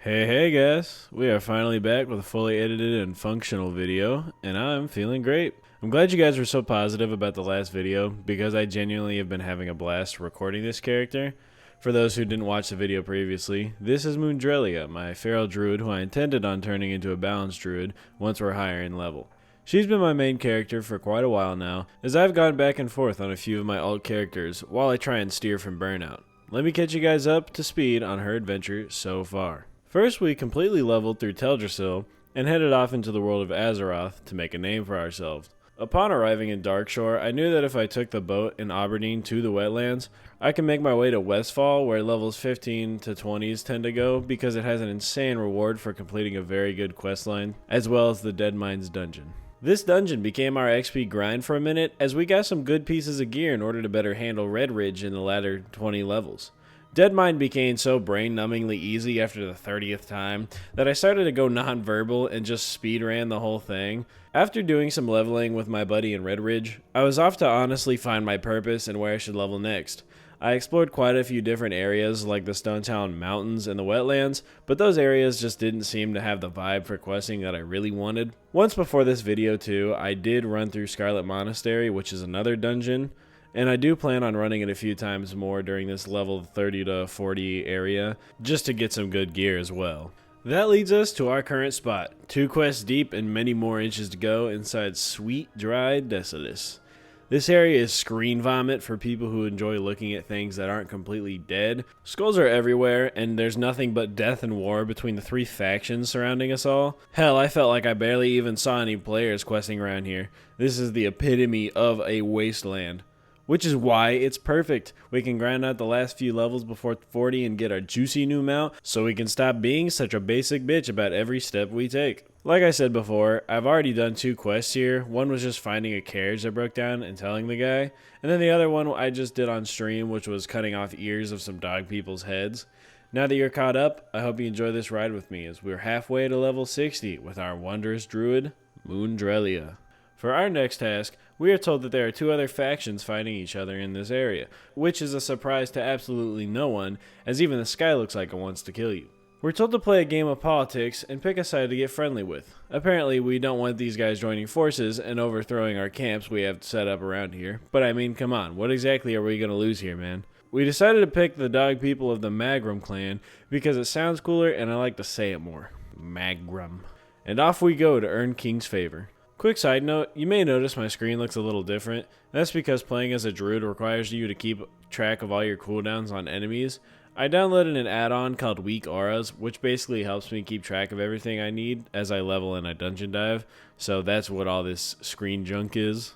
Hey guys, we are finally back with a fully edited and functional video, and I'm feeling great. I'm glad you guys were so positive about the last video, because I genuinely have been having a blast recording this character. For those who didn't watch the video previously, this is Moondrelia, my feral druid who I intended on turning into a balanced druid once we're higher in level. She's been my main character for quite a while now, as I've gone back and forth on a few of my alt characters while I try and steer from burnout. Let me catch you guys up to speed on her adventure so far. First, we completely leveled through Teldrassil and headed off into the world of Azeroth to make a name for ourselves. Upon arriving in Darkshore, I knew that if I took the boat in Aberdeen to the wetlands, I could make my way to Westfall, where levels 15 to 20s tend to go, because it has an insane reward for completing a very good questline, as well as the Dead Mines dungeon. This dungeon became our XP grind for a minute, as we got some good pieces of gear in order to better handle Red Ridge in the latter 20 levels. Deadmine became so brain-numbingly easy after the 30th time that I started to go non-verbal and just speedran the whole thing. After doing some leveling with my buddy in Red Ridge, I was off to honestly find my purpose and where I should level next. I explored quite a few different areas like the Stonetown Mountains and the wetlands, but those areas just didn't seem to have the vibe for questing that I really wanted. Once before this video too, I did run through Scarlet Monastery, which is another dungeon, and I do plan on running it a few times more during this level 30 to 40 area, just to get some good gear as well. That leads us to our current spot, 2 quests deep and many more inches to go inside sweet, dry Desolace. This area is screen vomit for people who enjoy looking at things that aren't completely dead. Skulls are everywhere, and there's nothing but death and war between the 3 factions surrounding us all. Hell, I felt like I barely even saw any players questing around here. This is the epitome of a wasteland. Which is why it's perfect. We can grind out the last few levels before 40 and get our juicy new mount, so we can stop being such a basic bitch about every step we take. Like I said before, I've already done 2 quests here. One was just finding a carriage that broke down and telling the guy, and then the other one I just did on stream, which was cutting off ears of some dog people's heads. Now that you're caught up, I hope you enjoy this ride with me, as we're halfway to level 60 with our wondrous druid, Moondrelia. For our next task, we are told that there are 2 other factions fighting each other in this area, which is a surprise to absolutely no one, as even the sky looks like it wants to kill you. We're told to play a game of politics and pick a side to get friendly with. Apparently, we don't want these guys joining forces and overthrowing our camps we have set up around here, but I mean, come on, what exactly are we going to lose here, man? We decided to pick the dog people of the Magrum clan because it sounds cooler and I like to say it more. Magrum. And off we go to earn King's favor. Quick side note, you may notice my screen looks a little different. That's because playing as a druid requires you to keep track of all your cooldowns on enemies. I downloaded an add-on called Weak Auras, which basically helps me keep track of everything I need as I level and I dungeon dive. So that's what all this screen junk is.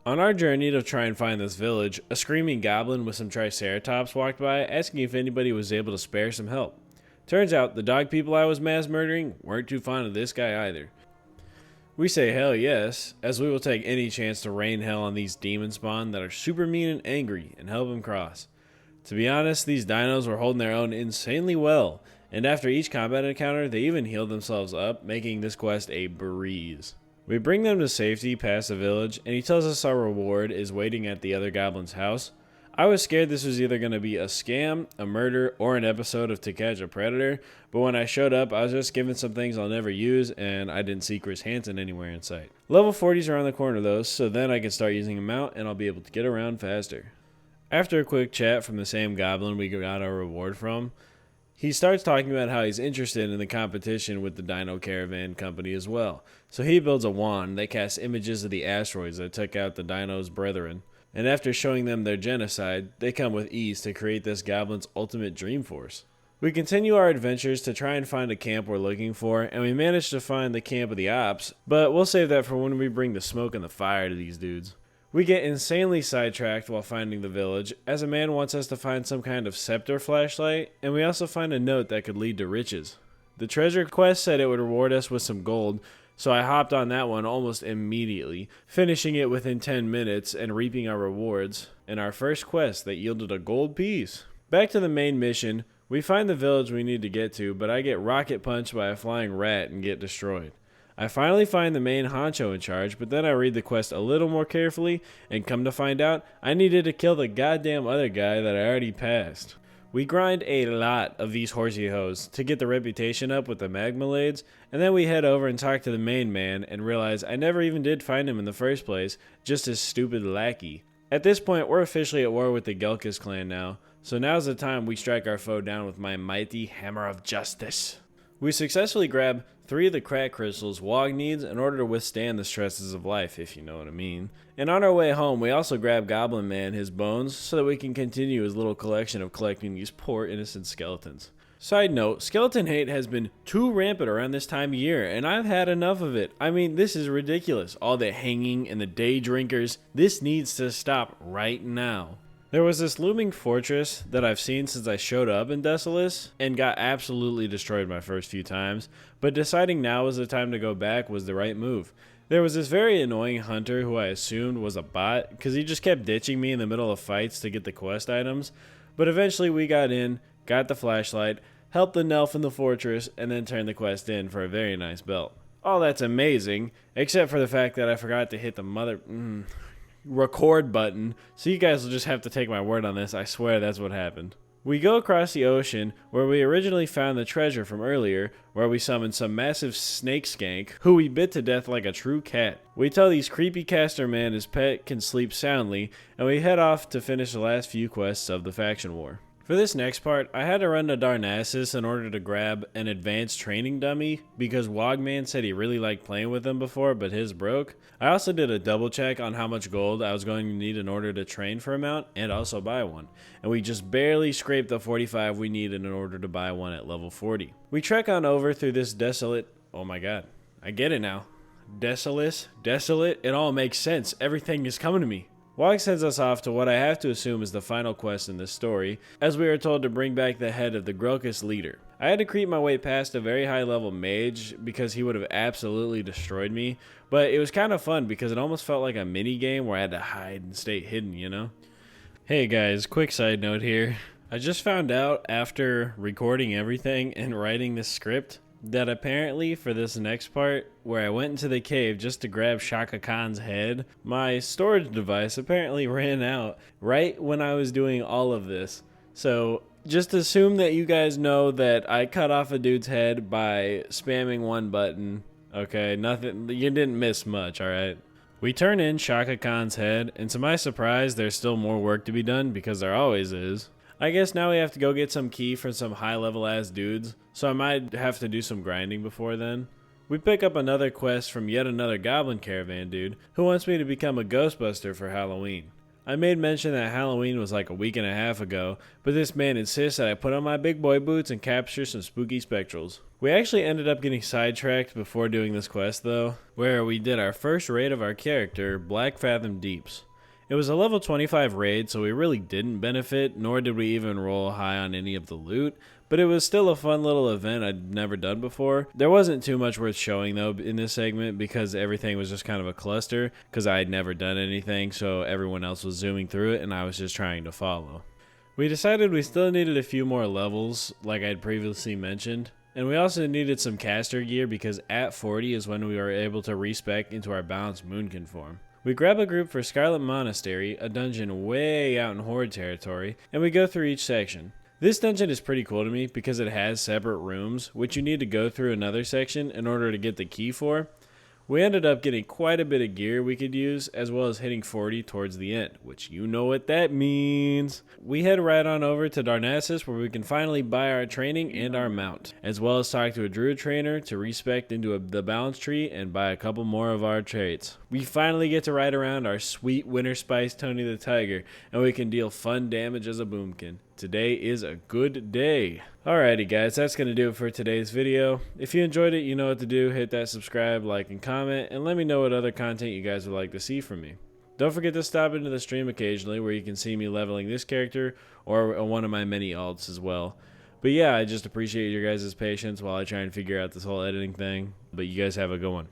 On our journey to try and find this village, a screaming goblin with some triceratops walked by, asking if anybody was able to spare some help. Turns out the dog people I was mass murdering weren't too fond of this guy either. We say hell yes, as we will take any chance to rain hell on these demon spawn that are super mean and angry and help them cross. To be honest, these dinos were holding their own insanely well, and after each combat encounter, they even healed themselves up, making this quest a breeze. We bring them to safety past the village, and he tells us our reward is waiting at the other goblin's house. I was scared this was either going to be a scam, a murder, or an episode of To Catch a Predator, but when I showed up, I was just given some things I'll never use, and I didn't see Chris Hansen anywhere in sight. Level 40's around the corner though, so then I can start using a mount, and I'll be able to get around faster. After a quick chat from the same goblin we got our reward from, he starts talking about how he's interested in the competition with the Dino Caravan Company as well. So he builds a wand that casts images of the asteroids that took out the Dino's brethren. And after showing them their genocide, they come with ease to create this goblin's ultimate dream force. We continue our adventures to try and find a camp we're looking for, and we manage to find the camp of the ops, but we'll save that for when we bring the smoke and the fire to these dudes. We get insanely sidetracked while finding the village, as a man wants us to find some kind of scepter flashlight, and we also find a note that could lead to riches. The treasure quest said it would reward us with some gold, so I hopped on that one almost immediately, finishing it within 10 minutes and reaping our rewards in our first quest that yielded a gold piece. Back to the main mission, we find the village we need to get to, but I get rocket punched by a flying rat and get destroyed. I finally find the main honcho in charge, but then I read the quest a little more carefully and come to find out I needed to kill the goddamn other guy that I already passed. We grind a lot of these horsey hoes to get the reputation up with the Magmalades, and then we head over and talk to the main man and realize I never even did find him in the first place, just his stupid lackey. At this point, we're officially at war with the Gelkis clan now, so now's the time we strike our foe down with my mighty hammer of justice. We successfully grab 3 of the crack crystals Wog needs in order to withstand the stresses of life, if you know what I mean. And on our way home, we also grab Goblin Man his bones so that we can continue his little collection of collecting these poor innocent skeletons. Side note, skeleton hate has been too rampant around this time of year, and I've had enough of it. I mean, this is ridiculous. All the hanging and the day drinkers. This needs to stop right now. There was this looming fortress that I've seen since I showed up in Desolace and got absolutely destroyed my first few times, but deciding now was the time to go back was the right move. There was this very annoying hunter who I assumed was a bot because he just kept ditching me in the middle of fights to get the quest items, but eventually we got in, got the flashlight, helped the Nelf in the fortress, and then turned the quest in for a very nice belt. All that's amazing, except for the fact that I forgot to hit the record button, so you guys will just have to take my word on this. I swear that's what happened. We go across the ocean where we originally found the treasure from earlier, where we summoned some massive snake skank who we bit to death like a true cat. We tell these creepy caster man his pet can sleep soundly, and we head off to finish the last few quests of the faction war. For this next part, I had to run to Darnassus in order to grab an advanced training dummy because Wogman said he really liked playing with them before, but his broke. I also did a double check on how much gold I was going to need in order to train for a mount and also buy one. And we just barely scraped the 45 we needed in order to buy one at level 40. We trek on over through this desolate, oh my god, I get it now. Desolate, it all makes sense. Everything is coming to me. Wog sends us off to what I have to assume is the final quest in this story, as we are told to bring back the head of the Grokis leader. I had to creep my way past a very high level mage because he would have absolutely destroyed me, but it was kind of fun because it almost felt like a mini game where I had to hide and stay hidden, you know? Hey guys, quick side note here. I just found out after recording everything and writing this script that apparently for this next part, where I went into the cave just to grab Shaka Khan's head, my storage device apparently ran out right when I was doing all of this. So just assume that you guys know that I cut off a dude's head by spamming one button. Okay, nothing, you didn't miss much, alright? We turn in Shaka Khan's head, and to my surprise, there's still more work to be done because there always is. I guess now we have to go get some key from some high level ass dudes, so I might have to do some grinding before then. We pick up another quest from yet another goblin caravan dude who wants me to become a Ghostbuster for Halloween. I made mention that Halloween was like a week and a half ago, but this man insists that I put on my big boy boots and capture some spooky spectrals. We actually ended up getting sidetracked before doing this quest though, where we did our first raid of our character, Black Fathom Deeps. It was a level 25 raid, so we really didn't benefit, nor did we even roll high on any of the loot, but it was still a fun little event I'd never done before. There wasn't too much worth showing though in this segment because everything was just kind of a cluster, because I had never done anything, so everyone else was zooming through it and I was just trying to follow. We decided we still needed a few more levels, like I'd previously mentioned, and we also needed some caster gear because at 40 is when we were able to respec into our balanced moonkin form. We grab a group for Scarlet Monastery, a dungeon way out in Horde territory, and we go through each section. This dungeon is pretty cool to me because it has separate rooms, which you need to go through another section in order to get the key for. We ended up getting quite a bit of gear we could use, as well as hitting 40 towards the end, which you know what that means. We head right on over to Darnassus where we can finally buy our training and our mount, as well as talk to a druid trainer to respec into the balance tree and buy a couple more of our traits. We finally get to ride around our sweet Winter Spice Tony the Tiger, and we can deal fun damage as a boomkin. Today is a good day. Alrighty guys, that's going to do it for today's video. If you enjoyed it, you know what to do. Hit that subscribe, like, and comment, and let me know what other content you guys would like to see from me. Don't forget to stop into the stream occasionally where you can see me leveling this character or one of my many alts as well. But yeah, I just appreciate your guys' patience while I try and figure out this whole editing thing. But you guys have a good one.